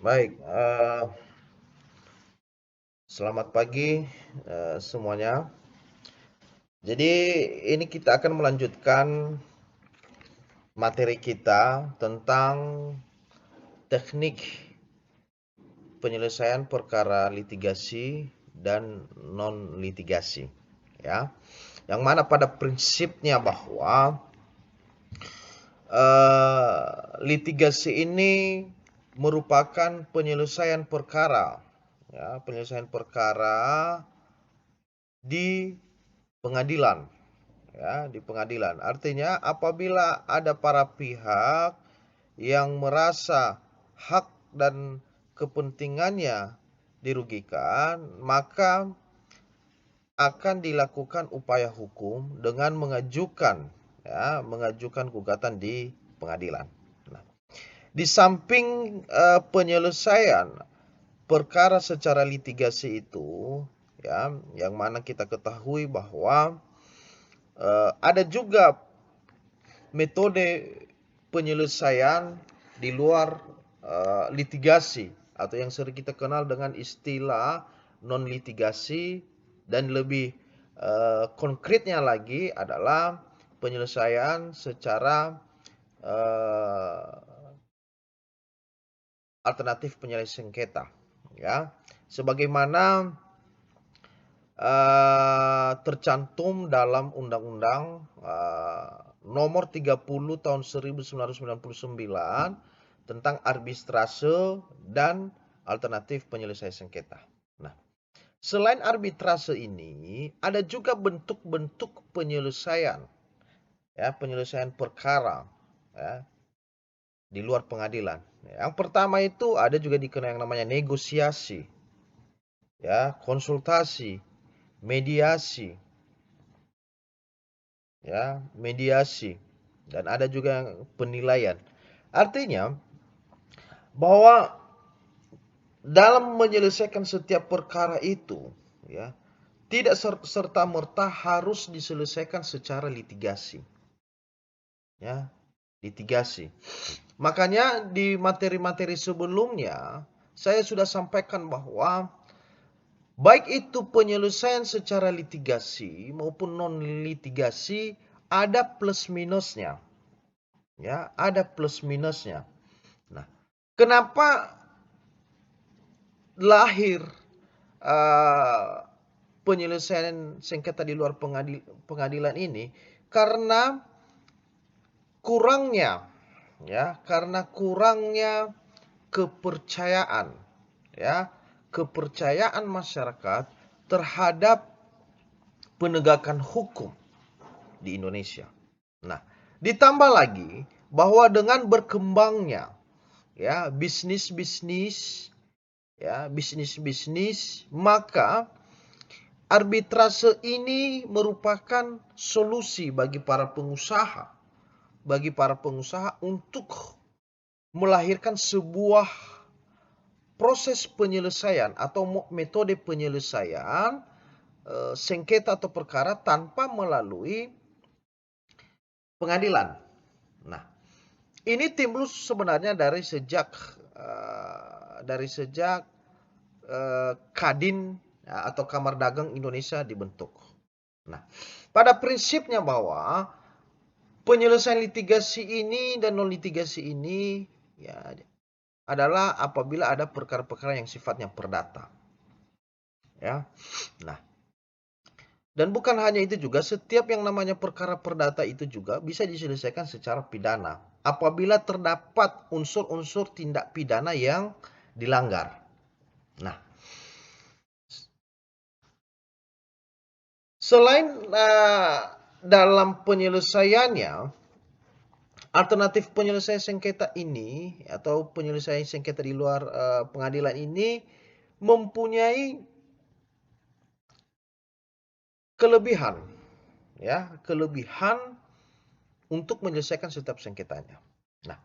Baik, selamat pagi semuanya. Jadi ini kita akan melanjutkan materi kita tentang teknik penyelesaian perkara litigasi dan non litigasi, ya. Yang mana pada prinsipnya bahwa litigasi ini merupakan penyelesaian perkara, ya, penyelesaian perkara di pengadilan. Ya, di pengadilan. Artinya apabila ada para pihak yang merasa hak dan kepentingannya dirugikan, maka akan dilakukan upaya hukum dengan mengajukan gugatan di pengadilan. Nah, di samping penyelesaian perkara secara litigasi itu, ya, yang mana kita ketahui bahwa ada juga metode penyelesaian di luar litigasi atau yang sering kita kenal dengan istilah non litigasi, dan lebih konkretnya lagi adalah penyelesaian secara alternatif penyelesaian sengketa, ya, sebagaimana tercantum dalam Undang-Undang Nomor 30 Tahun 1999 tentang arbitrase dan alternatif penyelesaian sengketa. Nah, selain arbitrase ini, ada juga bentuk-bentuk penyelesaian, ya, penyelesaian perkara, ya, di luar pengadilan. Yang pertama itu ada juga dikenal yang namanya negosiasi, ya, konsultasi, mediasi, ya, mediasi, dan ada juga yang penilaian. Artinya bahwa dalam menyelesaikan setiap perkara itu, ya, tidak serta-merta harus diselesaikan secara litigasi, ya, litigasi. Makanya di materi-materi sebelumnya saya sudah sampaikan bahwa baik itu penyelesaian secara litigasi maupun non litigasi ada plus minusnya. Ya, ada plus minusnya. Nah, kenapa lahir penyelesaian sengketa di luar pengadilan ini? Karena kurangnya, ya, karena kurangnya kepercayaan, ya, kepercayaan masyarakat terhadap penegakan hukum di Indonesia. Nah, ditambah lagi bahwa dengan berkembangnya, ya, bisnis-bisnis, ya, bisnis-bisnis, maka arbitrase ini merupakan solusi bagi para pengusaha untuk melahirkan sebuah proses penyelesaian atau metode penyelesaian sengketa atau perkara tanpa melalui pengadilan. Nah, ini timbul sebenarnya dari sejak Kadin, atau Kamar Dagang Indonesia dibentuk. Nah, pada prinsipnya bahwa penyelesaian litigasi ini dan non litigasi ini, ya, adalah apabila ada perkara-perkara yang sifatnya perdata, ya. Nah, dan bukan hanya itu juga, setiap yang namanya perkara perdata itu juga bisa diselesaikan secara pidana apabila terdapat unsur-unsur tindak pidana yang dilanggar. Nah, selain dalam penyelesaiannya, alternatif penyelesaian sengketa ini atau penyelesaian sengketa di luar pengadilan ini mempunyai kelebihan, ya, kelebihan untuk menyelesaikan setiap sengketanya. Nah,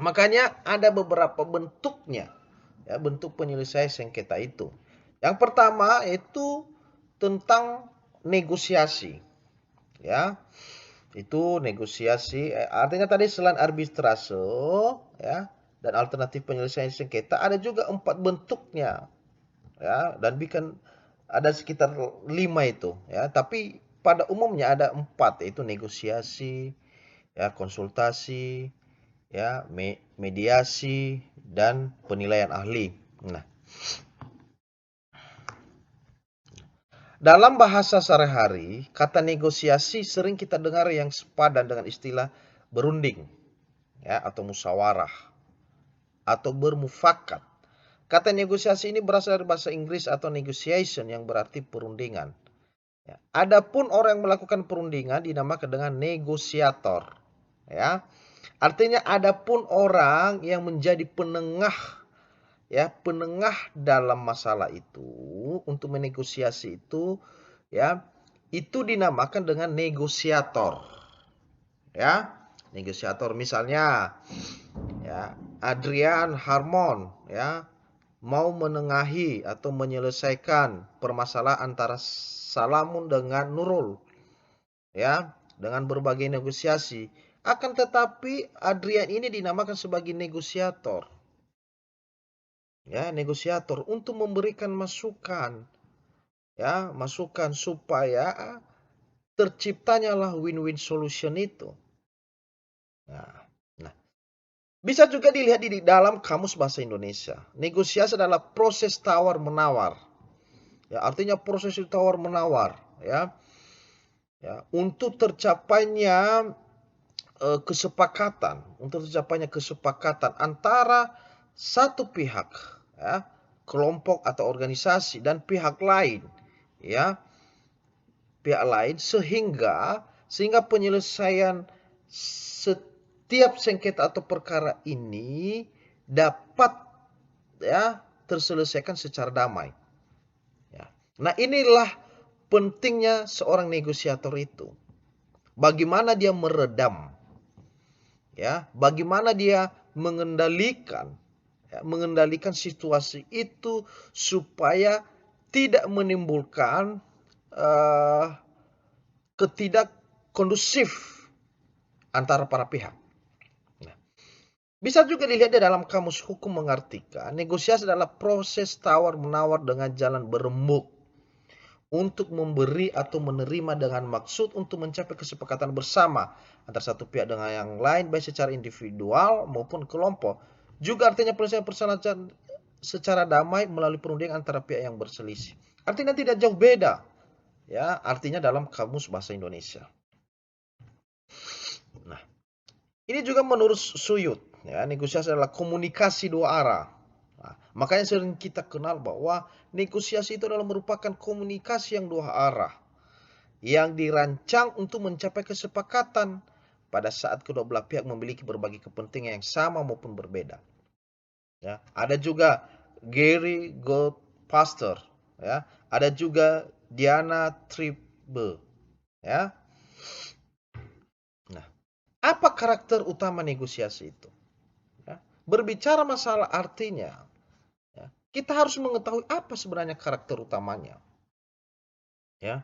makanya ada beberapa bentuknya, ya, bentuk penyelesaian sengketa itu. Yang pertama itu tentang negosiasi, ya. Itu negosiasi, artinya tadi selain arbitrase, ya, dan alternatif penyelesaian sengketa ada juga 4 bentuknya, ya, dan ada sekitar 5 itu, ya, tapi pada umumnya ada 4, yaitu negosiasi, ya, konsultasi, ya, mediasi, dan penilaian ahli. Nah, dalam bahasa sehari-hari, kata negosiasi sering kita dengar yang sepadan dengan istilah berunding, ya, atau musyawarah, atau bermufakat. Kata negosiasi ini berasal dari bahasa Inggris atau negotiation yang berarti perundingan. Ya. Adapun orang yang melakukan perundingan dinamakan dengan negosiator. Ya. Artinya adapun orang yang menjadi penengah, ya, penengah dalam masalah itu untuk menegosiasi itu, ya, itu dinamakan dengan negosiator. Ya. Negosiator misalnya, ya, Adrian Harmon, ya, mau menengahi atau menyelesaikan permasalahan antara Salamun dengan Nurul, ya, dengan berbagai negosiasi. Akan tetapi Adrian ini dinamakan sebagai negosiator, ya, negosiator untuk memberikan masukan, ya, masukan supaya terciptanya lah win-win solution itu. Nah, bisa juga dilihat di dalam Kamus Bahasa Indonesia. Negosiasi adalah proses tawar-menawar. Ya, artinya proses tawar-menawar, ya. Ya, untuk tercapainya kesepakatan antara satu pihak, ya, kelompok atau organisasi dan pihak lain, ya. Pihak lain sehingga penyelesaian setiap sengketa atau perkara ini dapat, ya, terselesaikan secara damai. Ya. Nah, inilah pentingnya seorang negosiator itu. Bagaimana dia meredam, ya, bagaimana dia mengendalikan situasi itu supaya tidak menimbulkan ketidak kondusif antara para pihak. Nah, bisa juga dilihat di dalam Kamus Hukum mengartikan negosiasi adalah proses tawar-menawar dengan jalan berembuk untuk memberi atau menerima dengan maksud untuk mencapai kesepakatan bersama antara satu pihak dengan yang lain, baik secara individual maupun kelompok. Juga artinya penyelesaian permasalahan secara damai melalui perundingan antara pihak yang berselisih. Artinya tidak jauh beda, ya, artinya dalam Kamus Bahasa Indonesia. Nah, ini juga menurut Suyut, ya, negosiasi adalah komunikasi dua arah. Nah, makanya sering kita kenal bahwa negosiasi itu adalah merupakan komunikasi yang dua arah yang dirancang untuk mencapai kesepakatan pada saat kedua belah pihak memiliki berbagai kepentingan yang sama maupun berbeda. Ya, ada juga Gary Goldpaster, ya, ada juga Diana Tribe, ya. Nah, apa karakter utama negosiasi itu? Ya, berbicara masalah artinya, ya, kita harus mengetahui apa sebenarnya karakter utamanya. Ya,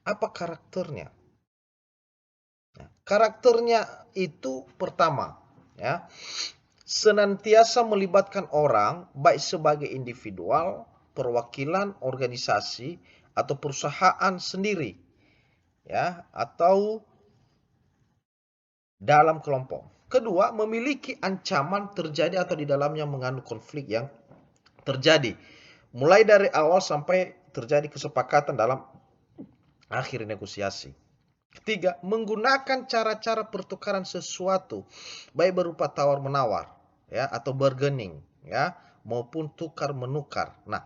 apa karakternya? Nah, karakternya itu pertama, ya, senantiasa melibatkan orang baik sebagai individual, perwakilan, organisasi, atau perusahaan sendiri, ya, atau dalam kelompok. Kedua, memiliki ancaman terjadi atau di dalamnya mengandung konflik yang terjadi mulai dari awal sampai terjadi kesepakatan dalam akhir negosiasi. Ketiga, menggunakan cara-cara pertukaran sesuatu, baik berupa tawar-menawar, ya, atau bargaining, ya, maupun tukar-menukar. Nah,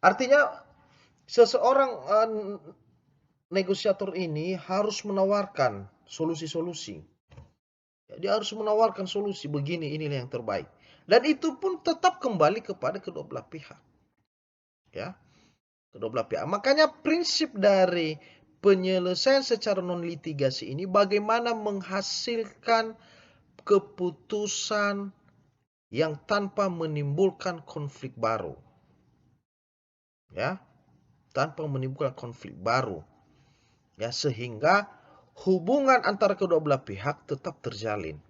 artinya seseorang negosiator ini harus menawarkan solusi-solusi. Ya, dia harus menawarkan solusi begini, inilah yang terbaik. Dan itu pun tetap kembali kepada kedua belah pihak. Ya, kedua belah pihak. Makanya prinsip dari penyelesaian secara non-litigasi ini bagaimana menghasilkan keputusan yang tanpa menimbulkan konflik baru. Ya, tanpa menimbulkan konflik baru. Ya, sehingga hubungan antara kedua belah pihak tetap terjalin.